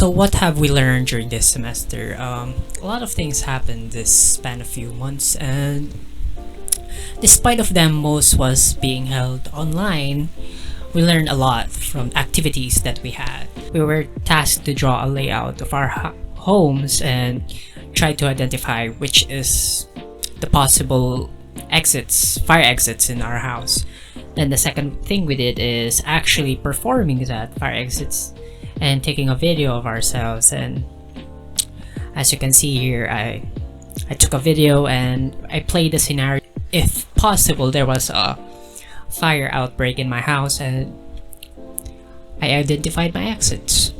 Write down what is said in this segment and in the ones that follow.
So what have we learned during this semester? A lot of things happened this span of few months, and despite of them most was being held online, we learned a lot from activities that we had. We were tasked to draw a layout of our homes and try to identify which is the possible fire exits in our house. Then the second thing we did is actually performing that fire exits and taking a video of ourselves. And as you can see here, I took a video and I played the scenario. If possible, there was a fire outbreak in my house and I identified my exits.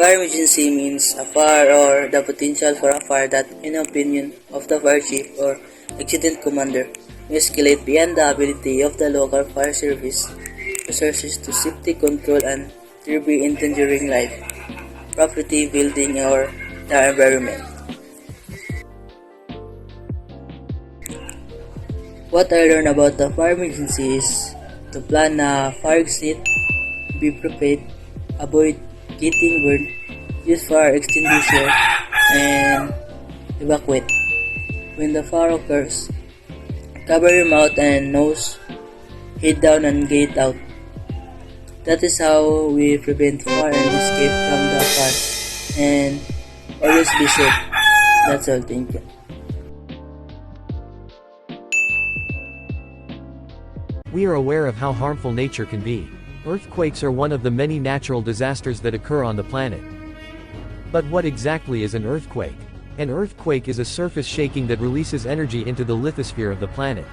Fire emergency means a fire or the potential for a fire that, in opinion of the fire chief or accident commander, may escalate beyond the ability of the local fire service resources to safety control and thereby endangering life, property, building, or the environment. What I learned about the fire emergency is to plan a fire exit, be prepared, avoid getting burned, use fire extinguisher, and evacuate. When the fire occurs, cover your mouth and nose, head down and get out. That is how we prevent fire and escape from the fire, and always be safe. That's all, thank you. We are aware of how harmful nature can be. Earthquakes are one of the many natural disasters that occur on the planet. But what exactly is an earthquake? An earthquake is a surface shaking that releases energy into the lithosphere of the planet.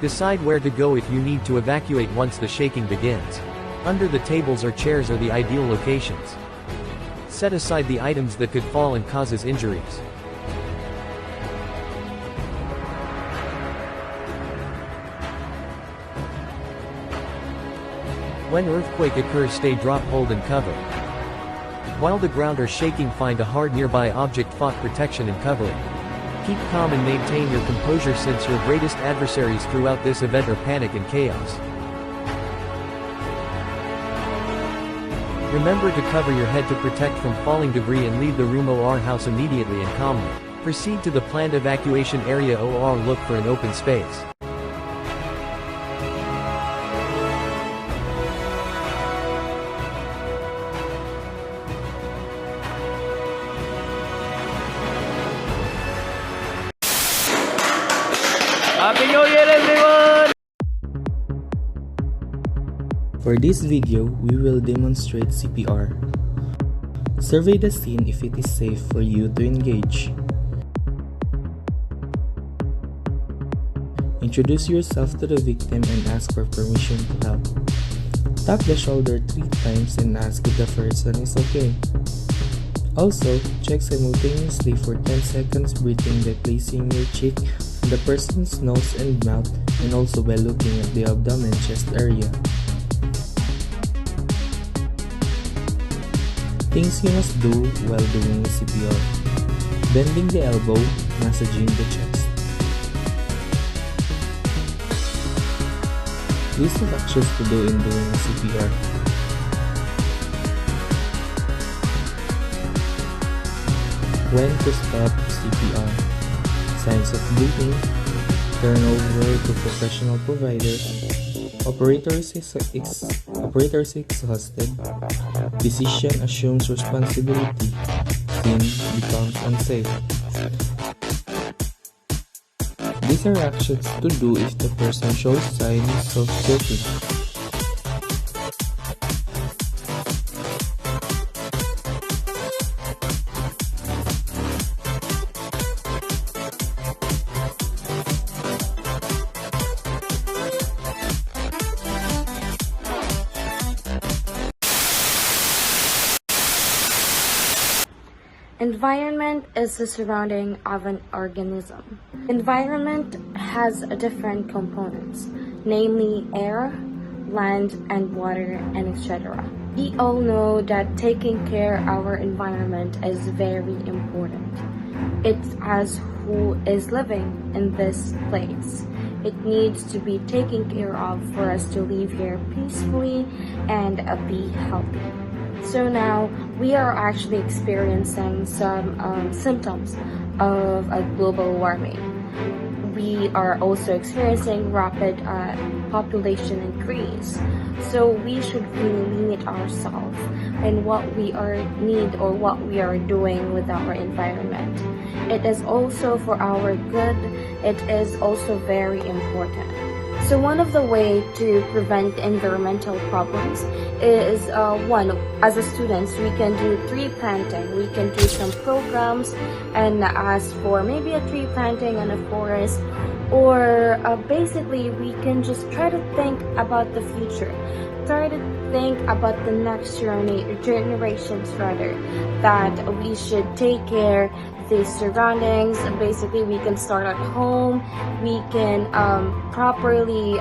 Decide where to go if you need to evacuate once the shaking begins. Under the tables or chairs are the ideal locations. Set aside the items that could fall and causes injuries. When earthquake occurs, stay drop, hold and cover. While the ground are shaking, find a hard nearby object, fought protection and covering. Keep calm and maintain your composure, since your greatest adversaries throughout this event are panic and chaos. Remember to cover your head to protect from falling debris and leave the room or house immediately and calmly. Proceed to the planned evacuation area or look for an open space. Happy New Year, everyone! For this video, we will demonstrate CPR. Survey the scene if it is safe for you to engage. Introduce yourself to the victim and ask for permission to help. Tap the shoulder 3 times and ask if the person is okay. Also, check simultaneously for 10 seconds breathing by placing your cheek on the person's nose and mouth, and also by looking at the abdomen chest area. Things you must do while doing CPR: bending the elbow, massaging the chest. List of actions to do in doing CPR. When to stop CPR. Signs of bleeding. Turn over to professional provider. Operator is exhausted. Physician assumes responsibility. Scene becomes unsafe. These are actions to do if the person shows signs of choking. Environment is the surrounding of an organism. Environment has different components, namely air, land and water, and etc. We all know that taking care of our environment is very important. It's us who is living in this place. It needs to be taken care of for us to live here peacefully and be healthy. So now we are actually experiencing some symptoms of a global warming. We are also experiencing rapid population increase. So we should really limit ourselves in what we are need or what we are doing with our environment. It is also for our good. It is also very important. So one of the way to prevent environmental problems is one, as a students, we can do tree planting. We can do some programs and ask for maybe a tree planting in a forest, or basically we can just try to think about the future. Try to think about the next generations rather, that we should take care the surroundings. Basically, we can start at home. We can properly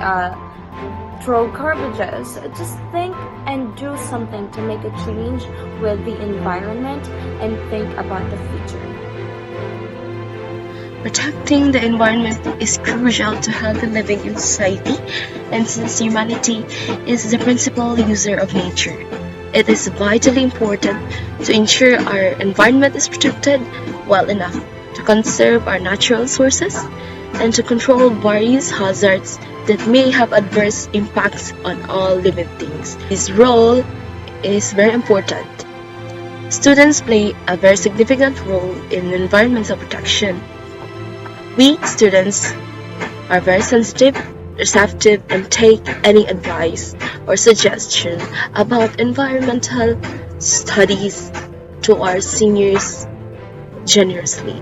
throw garbages. Just think and do something to make a change with the environment and think about the future. Protecting the environment is crucial to healthy living in society, and since humanity is the principal user of nature, it is vitally important to ensure our environment is protected well enough to conserve our natural sources and to control various hazards that may have adverse impacts on all living things. This role is very important. Students play a very significant role in environmental protection. We students are very sensitive, receptive, and take any advice or suggestion about environmental studies to our seniors generously.